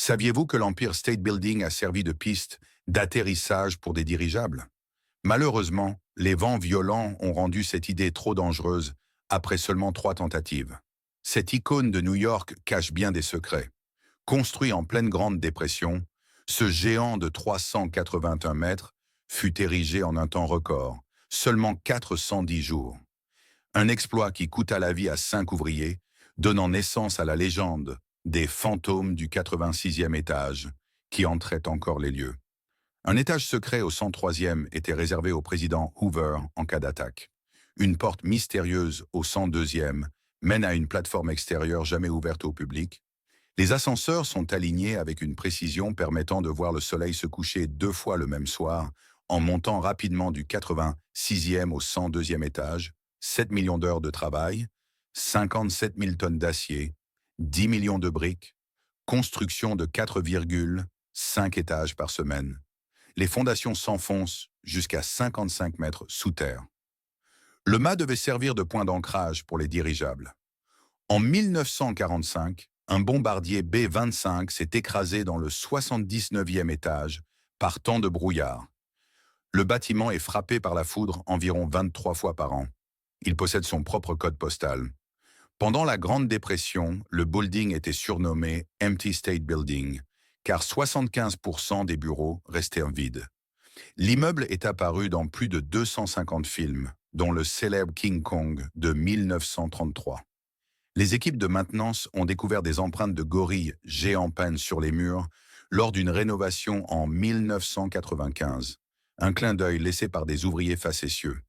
Saviez-vous que l'Empire State Building a servi de piste d'atterrissage pour des dirigeables? Malheureusement, les vents violents ont rendu cette idée trop dangereuse après seulement 3 tentatives. Cette icône de New York cache bien des secrets. Construit en pleine Grande Dépression, ce géant de 381 mètres fut érigé en un temps record, seulement 410 jours. Un exploit qui coûta la vie à 5 ouvriers, donnant naissance à la légende des fantômes du 86e étage, qui entraient encore les lieux. Un étage secret au 103e était réservé au président Hoover en cas d'attaque. Une porte mystérieuse au 102e mène à une plateforme extérieure jamais ouverte au public. Les ascenseurs sont alignés avec une précision permettant de voir le soleil se coucher 2 fois le même soir, en montant rapidement du 86e au 102e étage, 7 millions d'heures de travail, 57 000 tonnes d'acier, 10 millions de briques, construction de 4,5 étages par semaine. Les fondations s'enfoncent jusqu'à 55 mètres sous terre. Le mât devait servir de point d'ancrage pour les dirigeables. En 1945, un bombardier B-25 s'est écrasé dans le 79e étage par temps de brouillard. Le bâtiment est frappé par la foudre environ 23 fois par an. Il possède son propre code postal. Pendant la Grande Dépression, le building était surnommé Empty State Building, car 75% des bureaux restaient vides. L'immeuble est apparu dans plus de 250 films, dont le célèbre King Kong de 1933. Les équipes de maintenance ont découvert des empreintes de gorilles géants peintes sur les murs lors d'une rénovation en 1995, un clin d'œil laissé par des ouvriers facétieux.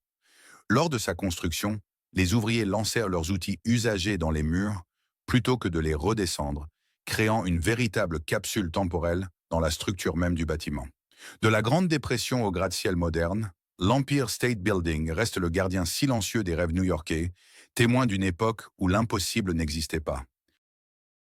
Lors de sa construction, les ouvriers lancèrent leurs outils usagés dans les murs plutôt que de les redescendre, créant une véritable capsule temporelle dans la structure même du bâtiment. De la Grande Dépression au gratte-ciel moderne, l'Empire State Building reste le gardien silencieux des rêves new-yorkais, témoin d'une époque où l'impossible n'existait pas.